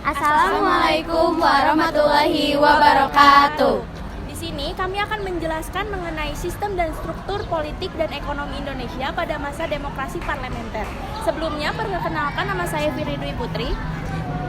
Assalamualaikum warahmatullahi wabarakatuh. Di sini kami akan menjelaskan mengenai sistem dan struktur politik dan ekonomi Indonesia pada masa demokrasi parlementer. Sebelumnya, perkenalkan, nama saya Firly Dwi Putri.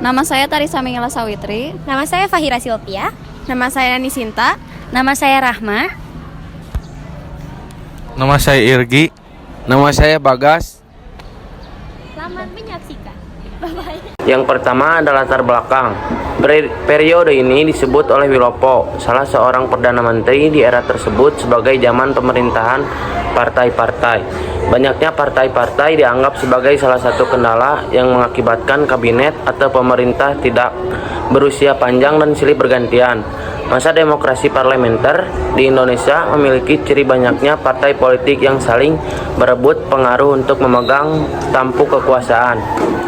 Nama saya Tarisa Mingela Sawitri. Nama saya Fahira Silvia. Nama saya Nani Sinta. Nama saya Rahma. Nama saya Irgi. Nama saya Bagas. Selamat menyaksikan. Bye-bye. Yang pertama adalah latar belakang. Periode ini disebut oleh Wilopo, salah seorang perdana menteri di era tersebut, sebagai zaman pemerintahan partai-partai. Banyaknya partai-partai dianggap sebagai salah satu kendala yang mengakibatkan kabinet atau pemerintah tidak berusia panjang dan silih bergantian. Masa demokrasi parlementer di Indonesia memiliki ciri banyaknya partai politik yang saling berebut pengaruh untuk memegang tampuk kekuasaan.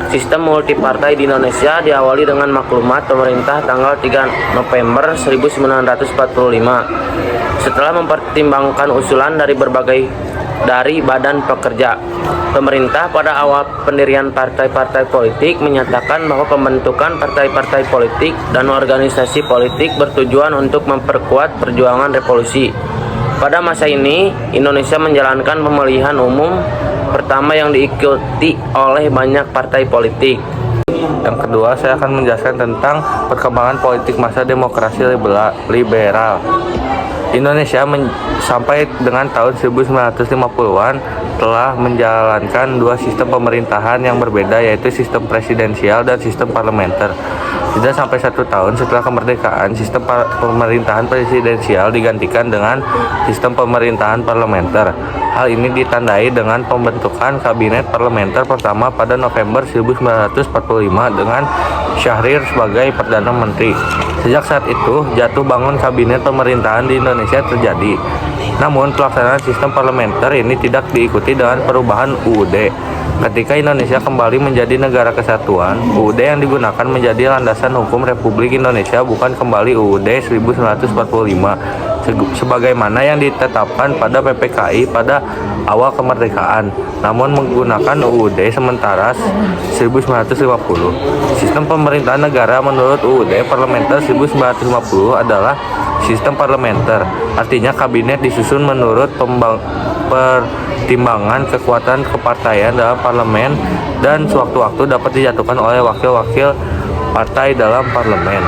Sistem multipartai di Indonesia diawali dengan maklumat pemerintah tanggal 3 November 1945. Setelah mempertimbangkan usulan dari badan pekerja, pemerintah pada awal pendirian partai-partai politik menyatakan bahwa pembentukan partai-partai politik dan organisasi politik bertujuan untuk memperkuat perjuangan revolusi. Pada masa ini, Indonesia menjalankan pemilihan umum pertama yang diikuti oleh banyak partai politik. Yang kedua, saya akan menjelaskan tentang perkembangan politik masa demokrasi liberal. Indonesia sampai dengan tahun 1950-an telah menjalankan dua sistem pemerintahan yang berbeda, yaitu sistem presidensial dan sistem parlementer. Tidak sampai 1 tahun setelah kemerdekaan, sistem pemerintahan presidensial digantikan dengan sistem pemerintahan parlementer. Hal ini ditandai dengan pembentukan kabinet parlementer pertama pada November 1945 dengan Syahrir sebagai Perdana Menteri. Sejak saat itu, jatuh bangun kabinet pemerintahan di Indonesia terjadi. Namun, pelaksanaan sistem parlementer ini tidak diikuti dengan perubahan UUD. Ketika Indonesia kembali menjadi negara kesatuan, UUD yang digunakan menjadi landasan hukum Republik Indonesia, bukan kembali UUD 1945 sebagaimana yang ditetapkan pada PPKI pada awal kemerdekaan, namun menggunakan UUD sementara 1950. Sistem pemerintahan negara menurut UUD Parlementer 1950 adalah sistem parlementer, artinya kabinet disusun menurut pertimbangan kekuatan kepartaian dalam parlemen dan sewaktu-waktu dapat dijatuhkan oleh wakil-wakil partai dalam parlemen.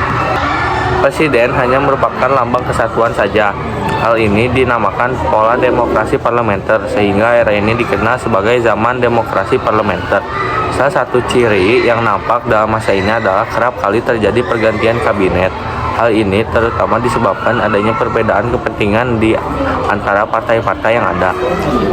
Presiden hanya merupakan lambang kesatuan saja. Hal ini dinamakan pola demokrasi parlementer, sehingga era ini dikenal sebagai zaman demokrasi parlementer. Salah satu ciri yang nampak dalam masa ini adalah kerap kali terjadi pergantian kabinet. Hal ini terutama disebabkan adanya perbedaan kepentingan di antara partai-partai yang ada.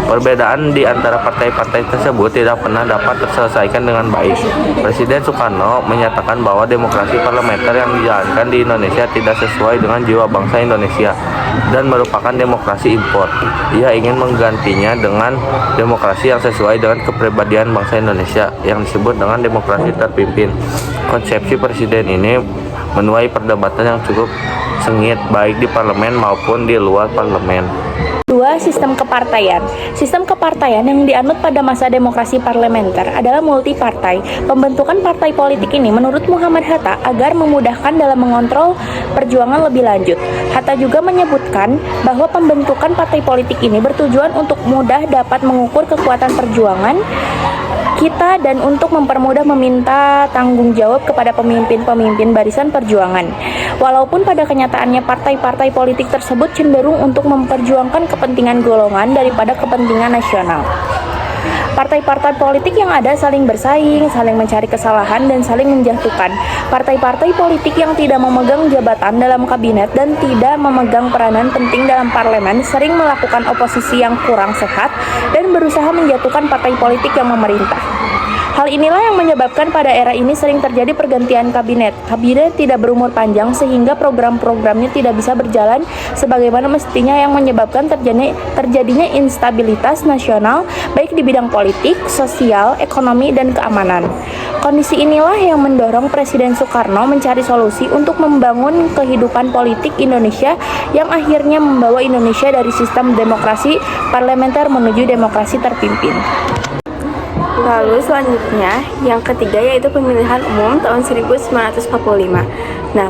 Perbedaan di antara partai-partai tersebut tidak pernah dapat terselesaikan dengan baik. Presiden Soekarno menyatakan bahwa demokrasi parlementer yang dijalankan di Indonesia tidak sesuai dengan jiwa bangsa Indonesia dan merupakan demokrasi impor. Ia ingin menggantinya dengan demokrasi yang sesuai dengan kepribadian bangsa Indonesia yang disebut dengan demokrasi terpimpin. Konsepsi presiden ini menuai perdebatan yang cukup sengit baik di parlemen maupun di luar parlemen. 2. Sistem kepartaian. Sistem kepartaian yang dianut pada masa demokrasi parlementer adalah multipartai. Pembentukan partai politik ini menurut Muhammad Hatta agar memudahkan dalam mengontrol perjuangan lebih lanjut. Hatta juga menyebutkan bahwa pembentukan partai politik ini bertujuan untuk mudah dapat mengukur kekuatan perjuangan kita dan untuk mempermudah meminta tanggung jawab kepada pemimpin-pemimpin barisan perjuangan. Walaupun pada kenyataannya partai-partai politik tersebut cenderung untuk memperjuangkan kepentingan golongan daripada kepentingan nasional. Partai-partai politik yang ada saling bersaing, saling mencari kesalahan, dan saling menjatuhkan. Partai-partai politik yang tidak memegang jabatan dalam kabinet dan tidak memegang peranan penting dalam parlemen sering melakukan oposisi yang kurang sehat dan berusaha menjatuhkan partai politik yang memerintah. Hal inilah yang menyebabkan pada era ini sering terjadi pergantian kabinet. Kabinet tidak berumur panjang sehingga program-programnya tidak bisa berjalan sebagaimana mestinya, yang menyebabkan terjadinya instabilitas nasional baik di bidang politik, sosial, ekonomi, dan keamanan. Kondisi inilah yang mendorong Presiden Soekarno mencari solusi untuk membangun kehidupan politik Indonesia yang akhirnya membawa Indonesia dari sistem demokrasi parlementer menuju demokrasi terpimpin. Lalu selanjutnya, yang ketiga yaitu pemilihan umum tahun 1945. Nah,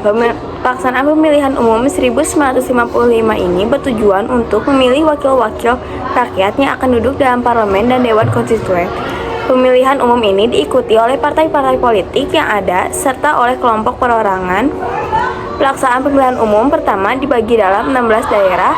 pelaksanaan pemilihan umum 1955 ini bertujuan untuk memilih wakil-wakil rakyat yang akan duduk dalam parlemen dan dewan konstituen. Pemilihan umum ini diikuti oleh partai-partai politik yang ada serta oleh kelompok perorangan. Pelaksanaan pemilihan umum pertama dibagi dalam 16 daerah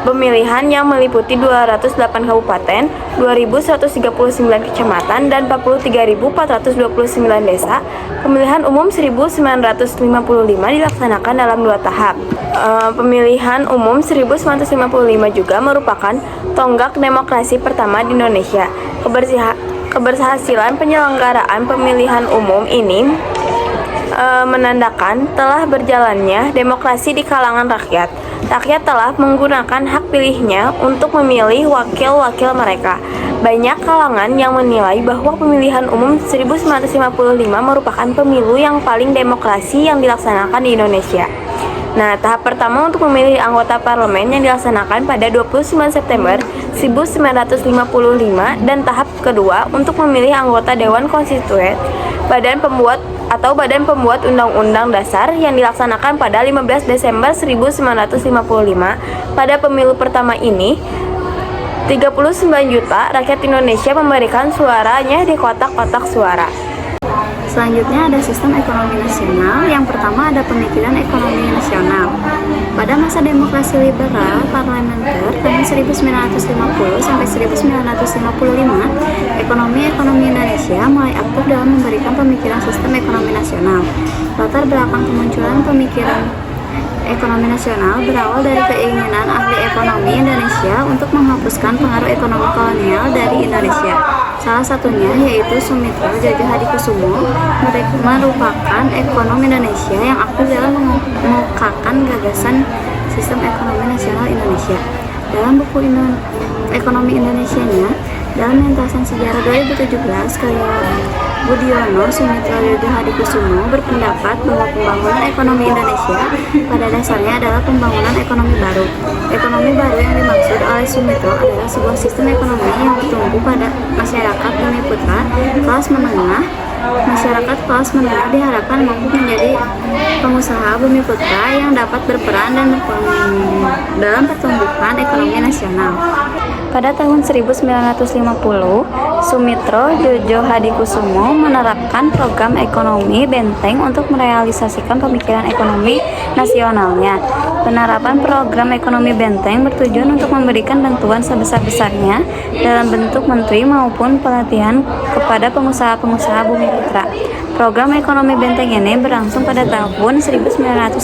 pemilihan yang meliputi 208 kabupaten, 2.139 kecamatan, dan 43.429 desa. Pemilihan umum 1955 dilaksanakan dalam 2 tahap. Pemilihan umum 1955 juga merupakan tonggak demokrasi pertama di Indonesia. Keberhasilan penyelenggaraan pemilihan umum ini menandakan telah berjalannya demokrasi di kalangan rakyat. Rakyat telah menggunakan hak pilihnya untuk memilih wakil-wakil mereka. Banyak kalangan yang menilai bahwa pemilihan umum 1955 merupakan pemilu yang paling demokrasi yang dilaksanakan di Indonesia. Nah, tahap pertama untuk memilih anggota parlemen yang dilaksanakan pada 29 September 1955 dan tahap kedua untuk memilih anggota Dewan Konstituen, Badan Pembuat Undang-Undang Dasar yang dilaksanakan pada 15 Desember 1955. Pada pemilu pertama ini, 39 juta rakyat Indonesia memberikan suaranya di kotak-kotak suara. Selanjutnya ada sistem ekonomi nasional. Yang pertama ada pemikiran ekonomi nasional. Pada masa demokrasi liberal parlementer tahun 1950 sampai 1955, ekonomi Indonesia mulai aktif dalam memberikan pemikiran sistem ekonomi nasional. Latar belakang kemunculan pemikiran ekonomi nasional berawal dari keinginan ahli ekonomi Indonesia untuk menghapuskan pengaruh ekonomi kolonial dari Indonesia. Salah satunya yaitu Sumitra Jojo Hadikusumo, merupakan ekonom Indonesia yang aktif dalam mengemukakan gagasan sistem ekonomi nasional Indonesia. Dalam buku Ekonomi Indonesianya, dalam lintasan sejarah 2017, karya Budiono Sumitra Jojo Hadikusumo berpendapat bahwa pembangunan ekonomi Indonesia pada dasarnya adalah pembangunan ekonomi baru. Ekonomi baru yang dimaksud oleh Sumitra adalah sebuah sistem ekonomi yang bertumbuh pada masyarakat Bumiputra kelas menengah. Masyarakat kelas menengah diharapkan mampu menjadi pengusaha Bumiputra yang dapat berperan dalam pertumbuhan ekonomi nasional. Pada tahun 1950, Sumitra Jojo Hadikusumo menerapkan program ekonomi benteng untuk merealisasikan pemikiran ekonomi nasionalnya. Penerapan program ekonomi benteng bertujuan untuk memberikan bantuan sebesar-besarnya dalam bentuk menteri maupun pelatihan kepada pengusaha-pengusaha Bumiputra. Program ekonomi benteng ini berlangsung pada tahun 1950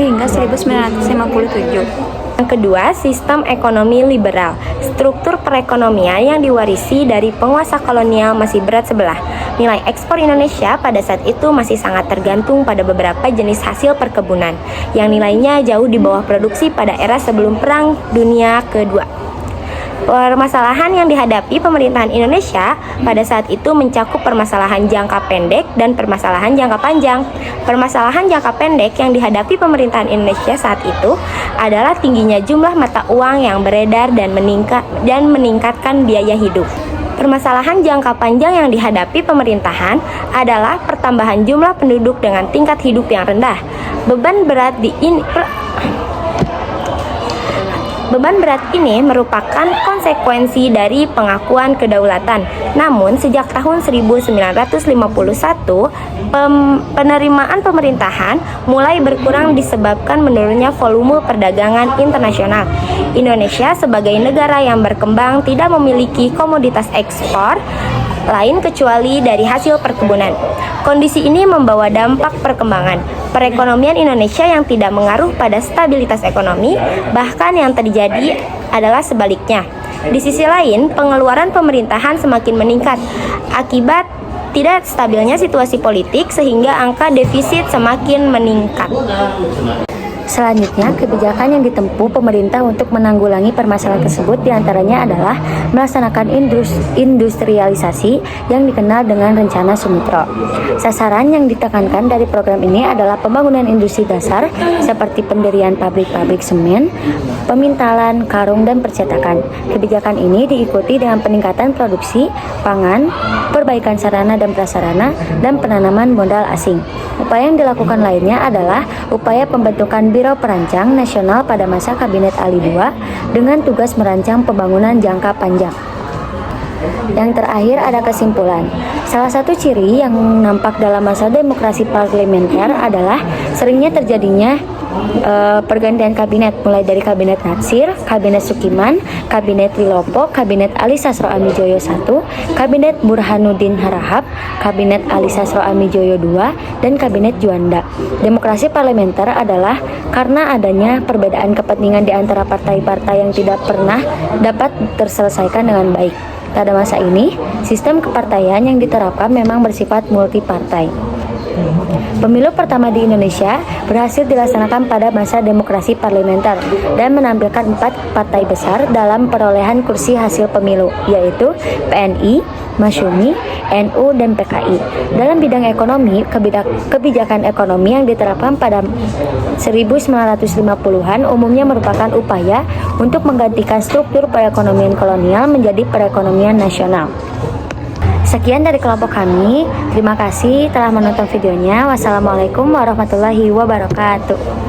hingga 1957. Yang kedua, sistem ekonomi liberal. Struktur perekonomian yang diwarisi dari penguasa kolonial masih berat sebelah. Nilai ekspor Indonesia pada saat itu masih sangat tergantung pada beberapa jenis hasil perkebunan, yang nilainya jauh di bawah produksi pada era sebelum Perang Dunia Kedua. Permasalahan yang dihadapi pemerintahan Indonesia pada saat itu mencakup permasalahan jangka pendek dan permasalahan jangka panjang. Permasalahan jangka pendek yang dihadapi pemerintahan Indonesia saat itu adalah tingginya jumlah mata uang yang beredar dan meningkatkan biaya hidup. Permasalahan jangka panjang yang dihadapi pemerintahan adalah pertambahan jumlah penduduk dengan tingkat hidup yang rendah. Beban berat ini merupakan konsekuensi dari pengakuan kedaulatan. Namun, sejak tahun 1951, penerimaan pemerintahan mulai berkurang disebabkan menurunnya volume perdagangan internasional. Indonesia sebagai negara yang berkembang tidak memiliki komoditas ekspor lain kecuali dari hasil perkebunan. Kondisi ini membawa dampak perkembangan perekonomian Indonesia yang tidak mengaruh pada stabilitas ekonomi, bahkan yang terjadi adalah sebaliknya. Di sisi lain, pengeluaran pemerintahan semakin meningkat akibat tidak stabilnya situasi politik sehingga angka defisit semakin meningkat. Selanjutnya, kebijakan yang ditempuh pemerintah untuk menanggulangi permasalahan tersebut diantaranya adalah melaksanakan industrialisasi yang dikenal dengan Rencana Sumitra. Sasaran yang ditekankan dari program ini adalah pembangunan industri dasar seperti pendirian pabrik-pabrik semen, pemintalan, karung, dan percetakan. Kebijakan ini diikuti dengan peningkatan produksi pangan, perbaikan sarana dan prasarana, dan penanaman modal asing. Upaya yang dilakukan lainnya adalah upaya pembentukan Biro Perancang Nasional pada masa Kabinet Ali II dengan tugas merancang pembangunan jangka panjang. Yang terakhir ada kesimpulan. Salah satu ciri yang nampak dalam masa demokrasi parlementer adalah seringnya terjadinya pergantian kabinet, mulai dari kabinet Natsir, kabinet Sukiman, kabinet Wilopo, kabinet Ali Sasro Amijoyo I, kabinet Burhanuddin Harahap, kabinet Ali Sasro Amijoyo II, dan kabinet Juanda. Demokrasi parlementer adalah karena adanya perbedaan kepentingan di antara partai-partai yang tidak pernah dapat terselesaikan dengan baik. Pada masa ini, sistem kepartaian yang diterapkan memang bersifat multipartai. Pemilu pertama di Indonesia berhasil dilaksanakan pada masa demokrasi parlementer dan menampilkan 4 partai besar dalam perolehan kursi hasil pemilu, yaitu PNI, Masyumi, NU, dan PKI. Dalam bidang ekonomi, kebijakan ekonomi yang diterapkan pada 1950-an umumnya merupakan upaya untuk menggantikan struktur perekonomian kolonial menjadi perekonomian nasional. Sekian dari kelompok kami. Terima kasih telah menonton videonya. Wassalamualaikum warahmatullahi wabarakatuh.